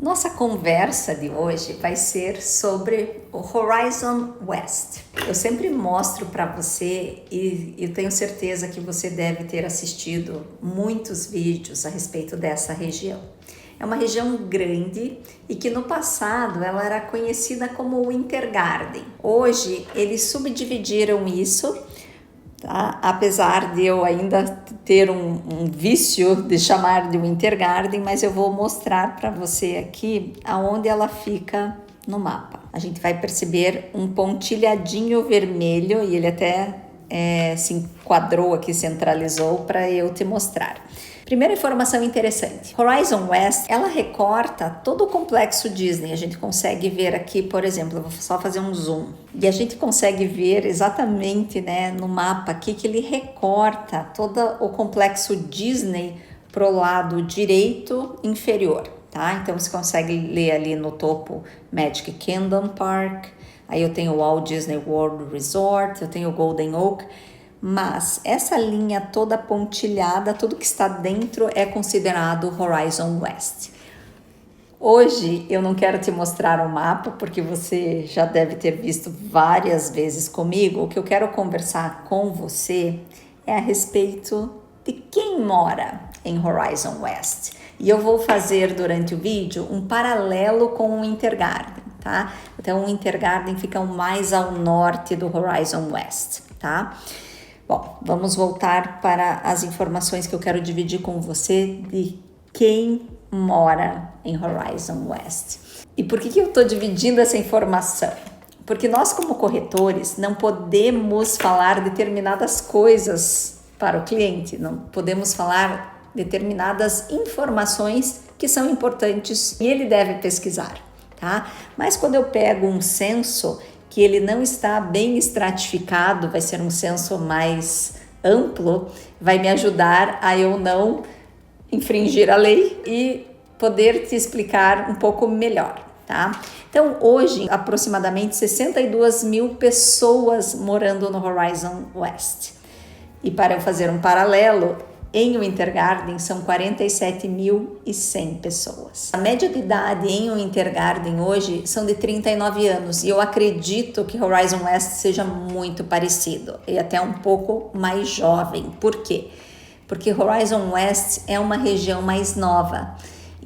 Nossa conversa de hoje vai ser sobre o Horizon West. Eu sempre mostro para você e eu tenho certeza que você deve ter assistido muitos vídeos a respeito dessa região. É uma região grande e que no passado ela era conhecida como Winter Garden. Hoje eles subdividiram isso. Tá? Apesar de eu ainda ter um vício de chamar de Winter Garden, mas eu vou mostrar para você aqui aonde ela fica no mapa. A gente vai perceber um pontilhadinho vermelho e ele até se enquadrou aqui, centralizou para eu te mostrar. Primeira informação interessante, Horizon West, ela recorta todo o complexo Disney. A gente consegue ver aqui, por exemplo, eu vou só fazer um zoom. E a gente consegue ver exatamente, no mapa aqui que ele recorta todo o complexo Disney pro lado direito inferior, tá? Então você consegue ler ali no topo Magic Kingdom Park, aí eu tenho o Walt Disney World Resort, eu tenho o Golden Oak. Mas essa linha toda pontilhada, tudo que está dentro é considerado Horizon West. Hoje eu não quero te mostrar o mapa, porque você já deve ter visto várias vezes comigo. O que eu quero conversar com você é a respeito de quem mora em Horizon West. E eu vou fazer durante o vídeo um paralelo com o Winter Garden, tá? Então o Winter Garden fica mais ao norte do Horizon West, tá? Bom, vamos voltar para as informações que eu quero dividir com você de quem mora em Horizon West. E por que eu estou dividindo essa informação? Porque nós, como corretores, não podemos falar determinadas coisas para o cliente, não podemos falar determinadas informações que são importantes e ele deve pesquisar, tá? Mas quando eu pego um censo que ele não está bem estratificado, vai ser um censo mais amplo, vai me ajudar a eu não infringir a lei e poder te explicar um pouco melhor, tá? Então, hoje, aproximadamente 62 mil pessoas morando no Horizon West. E para eu fazer um paralelo, em Winter Garden são 47.100 pessoas. A média de idade em Winter Garden hoje são de 39 anos e eu acredito que Horizon West seja muito parecido e até um pouco mais jovem. Por quê? Porque Horizon West é uma região mais nova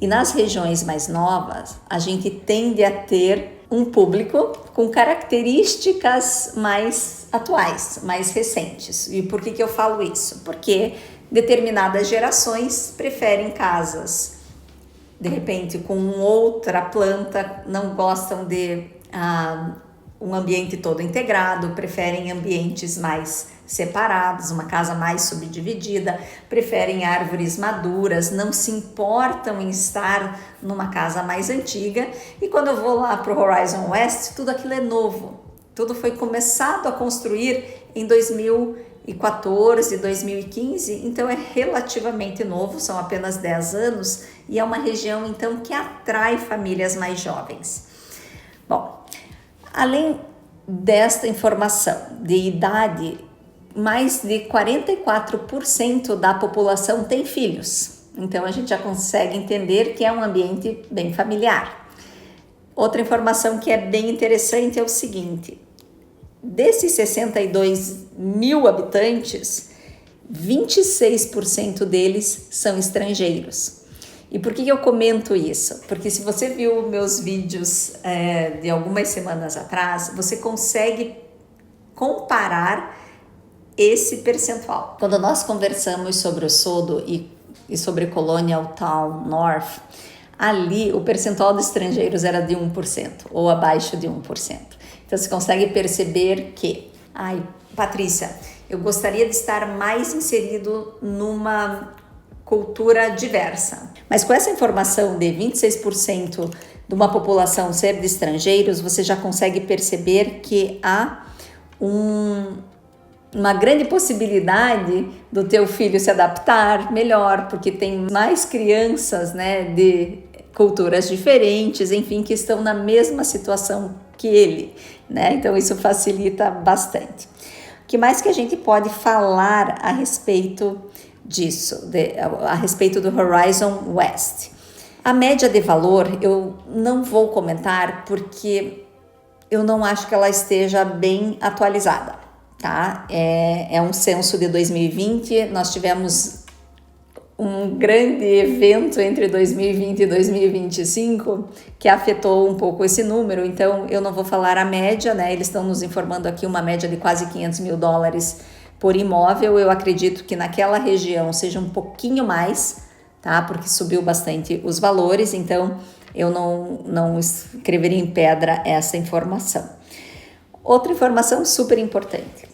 e nas regiões mais novas a gente tende a ter um público com características mais atuais, mais recentes. E por que eu falo isso? Porque determinadas gerações preferem casas, de repente, com outra planta, não gostam de um ambiente todo integrado, preferem ambientes mais separados, uma casa mais subdividida, preferem árvores maduras, não se importam em estar numa casa mais antiga. E quando eu vou lá para o Horizon West, tudo aquilo é novo, tudo foi começado a construir em 2014, 2015, então é relativamente novo, são apenas 10 anos e é uma região então que atrai famílias mais jovens. Bom, além desta informação de idade, mais de 44% da população tem filhos, então a gente já consegue entender que é um ambiente bem familiar. Outra informação que é bem interessante é o seguinte: desses 62 mil habitantes, 26% deles são estrangeiros. E por que eu comento isso? Porque se você viu meus vídeos de algumas semanas atrás, você consegue comparar esse percentual. Quando nós conversamos sobre o Sodo e sobre Colonial Town North, ali o percentual de estrangeiros era de 1% ou abaixo de 1%. Então você consegue perceber que, Patrícia, eu gostaria de estar mais inserido numa cultura diversa. Mas com essa informação de 26% de uma população ser de estrangeiros, você já consegue perceber que há uma grande possibilidade do teu filho se adaptar melhor, porque tem mais crianças, de culturas diferentes, enfim, que estão na mesma situação que ele, Então isso facilita bastante. O que mais que a gente pode falar a respeito disso, a respeito do Horizon West? A média de valor eu não vou comentar porque eu não acho que ela esteja bem atualizada, tá? É um censo de 2020, nós tivemos um grande evento entre 2020 e 2025 que afetou um pouco esse número, então eu não vou falar a média, né? Eles estão nos informando aqui uma média de quase $500 mil por imóvel. Eu acredito que naquela região seja um pouquinho mais, tá? Porque subiu bastante os valores, então eu não escreveria em pedra essa informação. Outra informação super importante.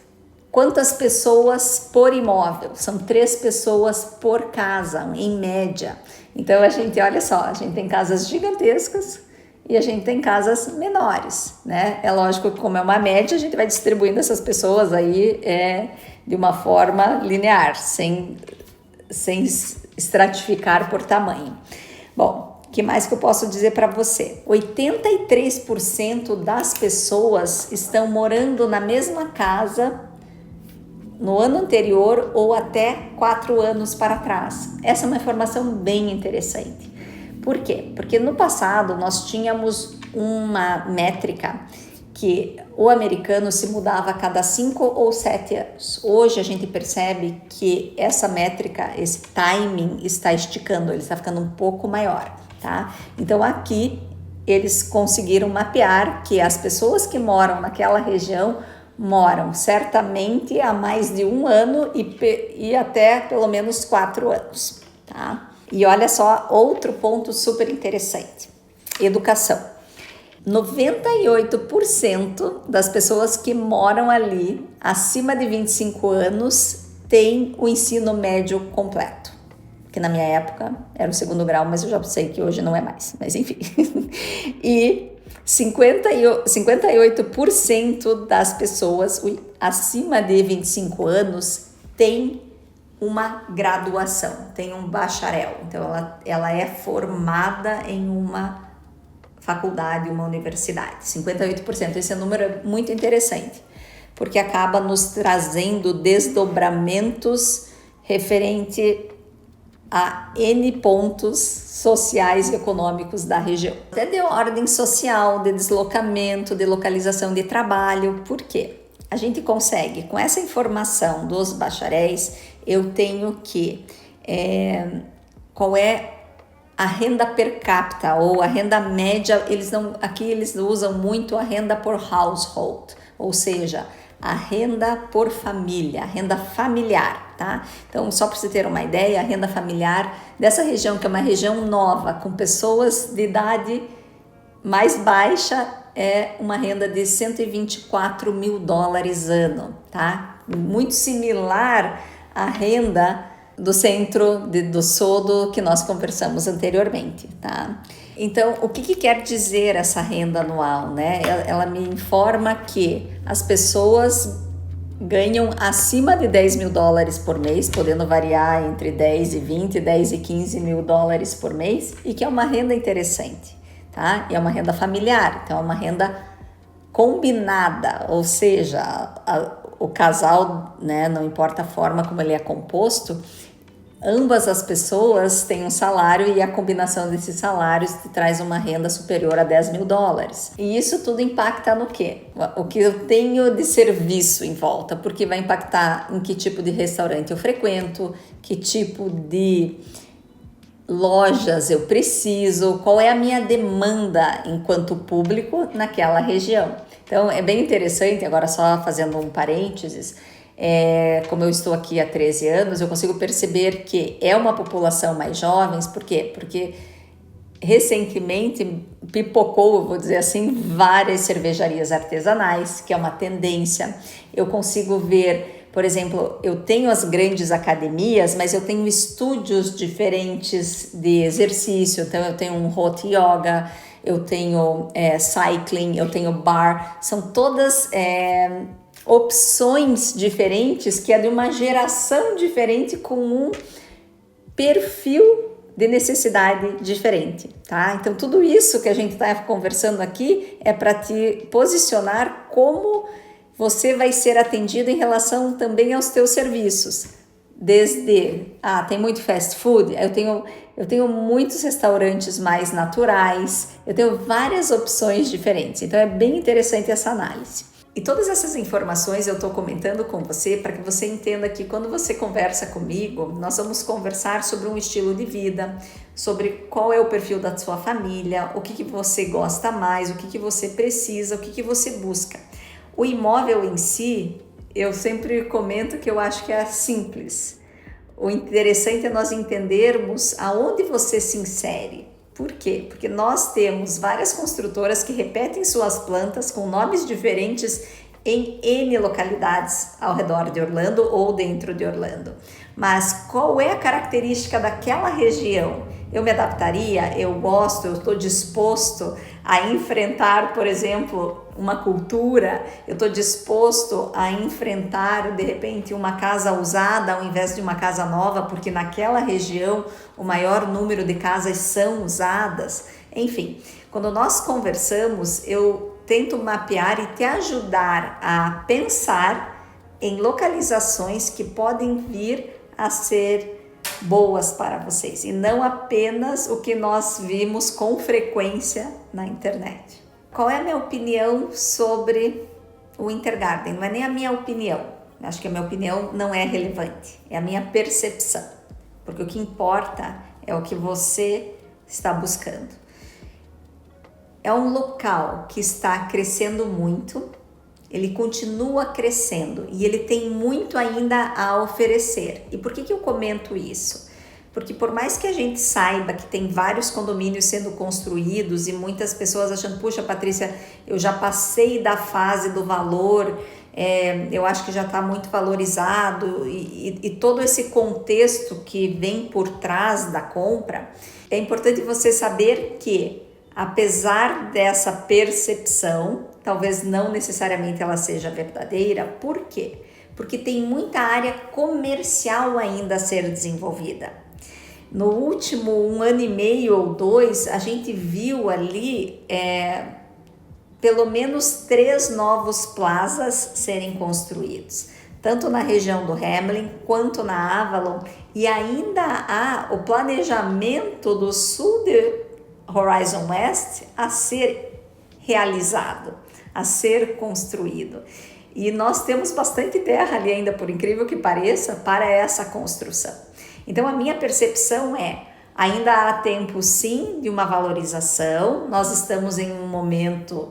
Quantas pessoas por imóvel? São 3 pessoas por casa, em média. Então a gente, olha só, a gente tem casas gigantescas e a gente tem casas menores, né? É lógico que como é uma média, a gente vai distribuindo essas pessoas aí de uma forma linear, sem estratificar por tamanho. Bom, o que mais que eu posso dizer para você? 83% das pessoas estão morando na mesma casa no ano anterior ou até 4 anos para trás. Essa é uma informação bem interessante. Por quê? Porque no passado nós tínhamos uma métrica que o americano se mudava a cada 5 ou 7 anos. Hoje a gente percebe que essa métrica, esse timing está esticando, ele está ficando um pouco maior, tá? Então aqui eles conseguiram mapear que as pessoas que moram naquela região moram certamente há mais de 1 ano e até pelo menos 4 anos, tá? E olha só outro ponto super interessante: educação. 98% das pessoas que moram ali acima de 25 anos têm o ensino médio completo, que na minha época era o 2º grau, mas eu já sei que hoje não é mais, mas enfim. E 58% das pessoas acima de 25 anos têm uma graduação, tem um bacharel. Então ela é formada em uma faculdade, uma universidade. 58%. Esse número é muito interessante, porque acaba nos trazendo desdobramentos referente a N pontos sociais e econômicos da região. Até de ordem social, de deslocamento, de localização de trabalho. Por quê? A gente consegue, com essa informação dos bacharéis, eu tenho que qual é a renda per capita ou a renda média. Aqui eles usam muito a renda por household, ou seja, a renda por família, a renda familiar, tá? Então, só para você ter uma ideia, a renda familiar dessa região, que é uma região nova, com pessoas de idade mais baixa, é uma renda de $124 mil ano, tá? Muito similar à renda do centro do Sodo que nós conversamos anteriormente, tá? Então, o que quer dizer essa renda anual, né? Ela me informa que as pessoas ganham acima de $10 mil por mês, podendo variar entre 10 e 20, 10 e 15 mil dólares por mês, e que é uma renda interessante, tá? E é uma renda familiar, então é uma renda combinada, ou seja, o casal, né, não importa a forma como ele é composto, ambas as pessoas têm um salário e a combinação desses salários te traz uma renda superior a $10 mil. E isso tudo impacta no quê? O que eu tenho de serviço em volta, porque vai impactar em que tipo de restaurante eu frequento, que tipo de lojas eu preciso, qual é a minha demanda enquanto público naquela região. Então é bem interessante, agora só fazendo um parênteses, como eu estou aqui há 13 anos, eu consigo perceber que é uma população mais jovem. Por quê? Porque recentemente pipocou, vou dizer assim, várias cervejarias artesanais, que é uma tendência. Eu consigo ver, por exemplo, eu tenho as grandes academias, mas eu tenho estúdios diferentes de exercício. Então eu tenho um hot yoga, eu tenho cycling, eu tenho bar, são todas opções diferentes, que é de uma geração diferente, com um perfil de necessidade diferente, tá? Então tudo isso que a gente está conversando aqui é para te posicionar como você vai ser atendido em relação também aos teus serviços. Desde, tem muito fast food, eu tenho muitos restaurantes mais naturais, eu tenho várias opções diferentes, então é bem interessante essa análise. E todas essas informações eu estou comentando com você para que você entenda que quando você conversa comigo, nós vamos conversar sobre um estilo de vida, sobre qual é o perfil da sua família, o que você gosta mais, o que você precisa, o que você busca. O imóvel em si, eu sempre comento que eu acho que é simples. O interessante é nós entendermos aonde você se insere. Por quê? Porque nós temos várias construtoras que repetem suas plantas com nomes diferentes em N localidades ao redor de Orlando ou dentro de Orlando. Mas qual é a característica daquela região? Eu me adaptaria? Eu gosto? Eu estou disposto a enfrentar, por exemplo, uma cultura? Eu estou disposto a enfrentar, de repente, uma casa usada ao invés de uma casa nova, porque naquela região o maior número de casas são usadas? Enfim, quando nós conversamos, eu tento mapear e te ajudar a pensar em localizações que podem vir a ser boas para vocês e não apenas o que nós vimos com frequência na internet. Qual é a minha opinião sobre o Winter Garden? Não é nem a minha opinião, acho que a minha opinião não é relevante, é a minha percepção, porque o que importa é o que você está buscando. É um local que está crescendo muito, ele continua crescendo e ele tem muito ainda a oferecer. E por que eu comento isso? Porque por mais que a gente saiba que tem vários condomínios sendo construídos e muitas pessoas achando, puxa, Patrícia, eu já passei da fase do valor, eu acho que já está muito valorizado e todo esse contexto que vem por trás da compra, é importante você saber que, apesar dessa percepção, talvez não necessariamente ela seja verdadeira. Por quê? Porque tem muita área comercial ainda a ser desenvolvida. No último 1 ano e meio ou 2, a gente viu ali pelo menos 3 novos plazas serem construídos, tanto na região do Hamlin quanto na Avalon, e ainda há o planejamento do sul de Horizon West a ser realizado, a ser construído. E nós temos bastante terra ali ainda, por incrível que pareça, para essa construção. Então a minha percepção ainda há tempo sim de uma valorização, nós estamos em um momento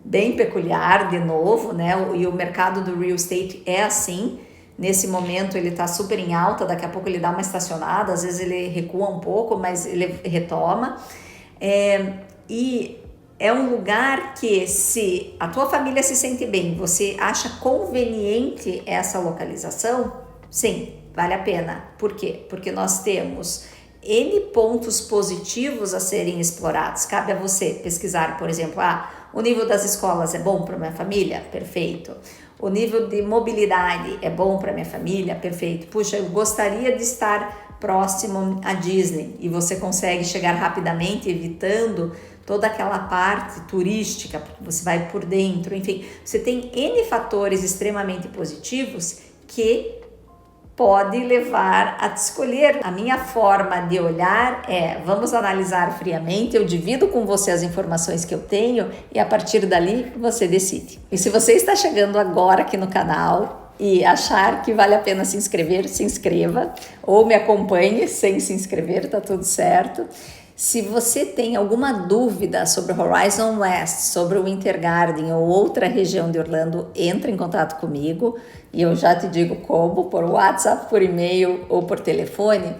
bem peculiar de novo, né? E o mercado do real estate é assim, nesse momento ele está super em alta, daqui a pouco ele dá uma estacionada, às vezes ele recua um pouco, mas ele retoma. E é um lugar que, se a tua família se sente bem, você acha conveniente essa localização, sim, vale a pena. Por quê? Porque nós temos N pontos positivos a serem explorados. Cabe a você pesquisar, por exemplo, o nível das escolas é bom para minha família? Perfeito. O nível de mobilidade é bom para minha família? Perfeito. Puxa, eu gostaria de estar próximo à Disney e você consegue chegar rapidamente, evitando toda aquela parte turística, porque você vai por dentro, enfim, você tem N fatores extremamente positivos que pode levar a te escolher. A minha forma de olhar vamos analisar friamente, eu divido com você as informações que eu tenho e a partir dali você decide. E se você está chegando agora aqui no canal e achar que vale a pena se inscrever, se inscreva, ou me acompanhe sem se inscrever, tá tudo certo. Se você tem alguma dúvida sobre Horizon West, sobre o Winter Garden ou outra região de Orlando, entre em contato comigo e eu já te digo como, por WhatsApp, por e-mail ou por telefone.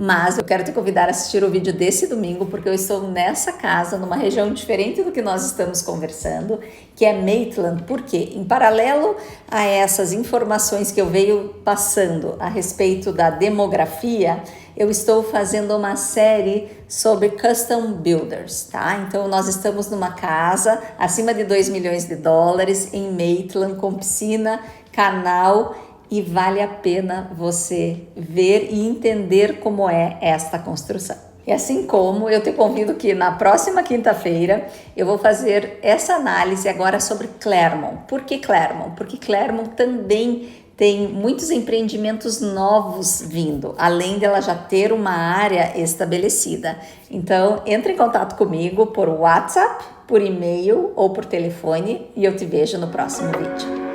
Mas eu quero te convidar a assistir o vídeo desse domingo, porque eu estou nessa casa, numa região diferente do que nós estamos conversando, que é Maitland. Por quê? Em paralelo a essas informações que eu venho passando a respeito da demografia, eu estou fazendo uma série sobre custom builders, tá? Então nós estamos numa casa acima de 2 milhões de dólares em Maitland, com piscina, canal, e vale a pena você ver e entender como é esta construção. E assim como eu te convido que na próxima quinta-feira eu vou fazer essa análise agora sobre Clermont. Por que Clermont? Porque Clermont também tem muitos empreendimentos novos vindo, além dela já ter uma área estabelecida. Então, entre em contato comigo por WhatsApp, por e-mail ou por telefone e eu te vejo no próximo vídeo.